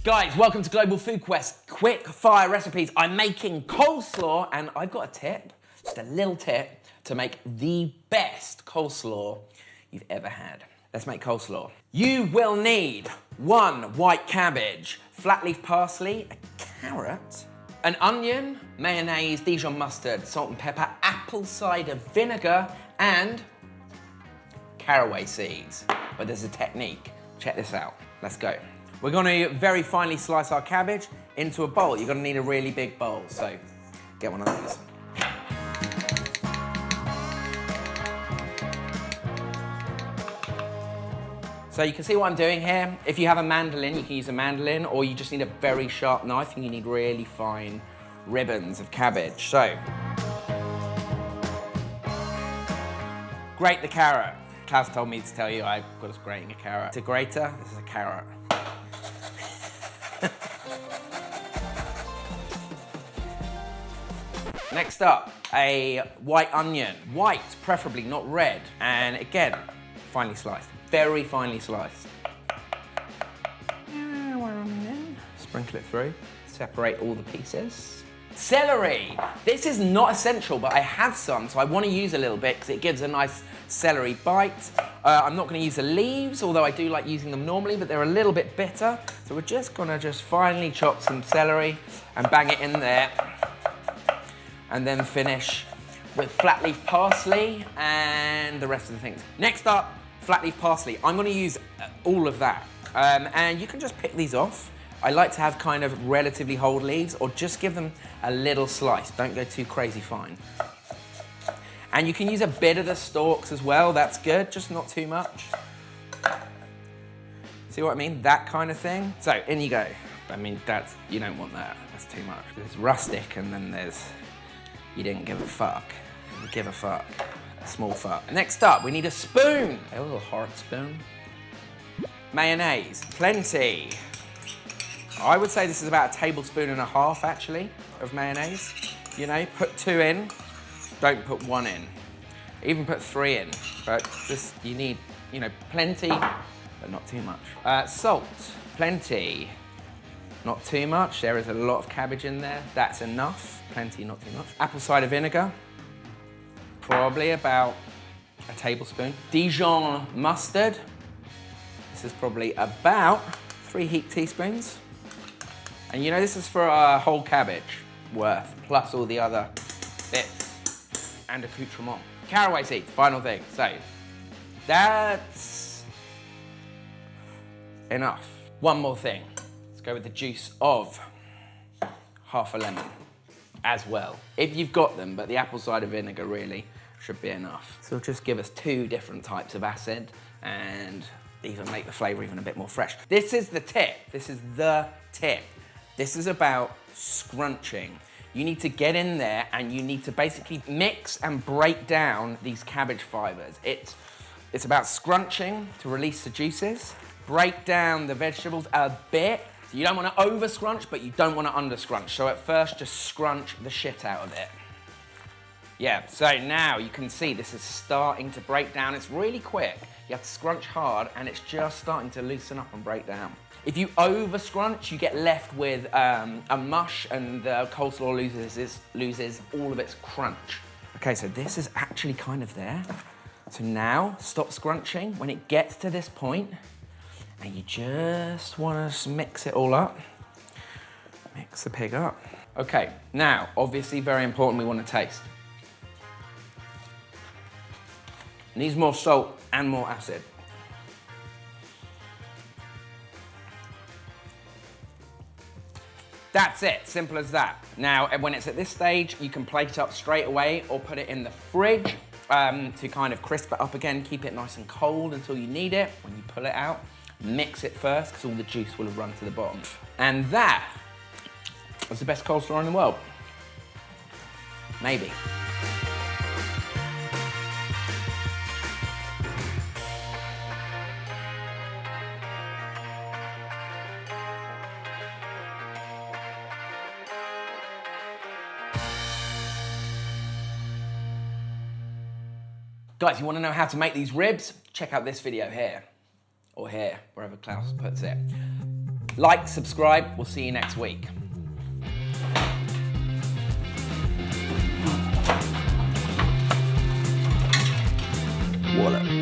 Guys, welcome to Global Food Quest. Quick fire recipes. I'm making coleslaw and I've got a tip, just a little tip, to make the best coleslaw you've ever had. Let's make coleslaw. You will need 1 white cabbage, flat leaf parsley, a carrot, an onion, mayonnaise, Dijon mustard, salt and pepper, apple cider vinegar, and caraway seeds. But there's a technique. Check this out. Let's go. We're going to very finely slice our cabbage into a bowl. You're going to need a really big bowl, so get one of these. So you can see what I'm doing here. If you have a mandolin, you can use a mandolin, or you just need a very sharp knife and you need really fine ribbons of cabbage. So, grate the carrot. Claus told me to tell you I was grating a carrot. It's a grater, this is a carrot. Next up, a white onion. White, preferably, not red. And again, finely sliced, very finely sliced. Sprinkle it through, separate all the pieces. Celery. This is not essential, but I have some, so I want to use a little bit because it gives a nice celery bite. I'm not going to use the leaves, although I do like using them normally, but they're a little bit bitter. So we're just going to finely chop some celery and bang it in there. And then finish with flat leaf parsley and the rest of the things. Next up, flat leaf parsley. I'm going to use all of that. And you can just pick these off. I like to have kind of relatively whole leaves, or just give them a little slice. Don't go too crazy fine. And you can use a bit of the stalks as well. That's good, just not too much. See what I mean? That kind of thing. So in you go. I mean, you don't want that. That's too much. There's rustic, and then there's you didn't give a fuck. You give a fuck. A small fuck. Next up, we need a spoon. A little hard spoon. Mayonnaise. Plenty. I would say this is about 1.5 tablespoons actually of mayonnaise. You know, put 2 in, don't put 1 in. Even put 3 in, but just, you need, you know, plenty, but not too much. Salt, plenty, not too much. There is a lot of cabbage in there. That's enough, plenty, not too much. Apple cider vinegar, probably about 1 tablespoon. Dijon mustard, this is probably about 3 heaped teaspoons. And you know, this is for a whole cabbage worth, plus all the other bits and accoutrement. Caraway seeds, final thing. So, that's enough. One more thing. Let's go with the juice of half a lemon as well. If you've got them, but the apple cider vinegar really should be enough. So it'll just give us 2 different types of acid and even make the flavor even a bit more fresh. This is the tip. This is the tip. This is about scrunching. You need to get in there and you need to basically mix and break down these cabbage fibers. It's about scrunching to release the juices, break down the vegetables a bit. So you don't want to over scrunch, but you don't want to under scrunch. So at first, just scrunch the shit out of it. Yeah, so now you can see this is starting to break down. It's really quick. You have to scrunch hard and it's just starting to loosen up and break down. If you over scrunch, you get left with a mush and the coleslaw loses all of its crunch. Okay, so this is actually kind of there. So now, stop scrunching. When it gets to this point, and you just want to mix it all up, mix the pig up. Okay, now, obviously very important, we want to taste. Needs more salt and more acid. That's it, simple as that. Now, when it's at this stage, you can plate it up straight away or put it in the fridge to kind of crisp it up again, keep it nice and cold until you need it. When you pull it out, mix it first because all the juice will have run to the bottom. And that was the best coleslaw in the world. Maybe. Guys, you want to know how to make these ribs? Check out this video here, or here, wherever Claus puts it. Like, subscribe, we'll see you next week. Wallop.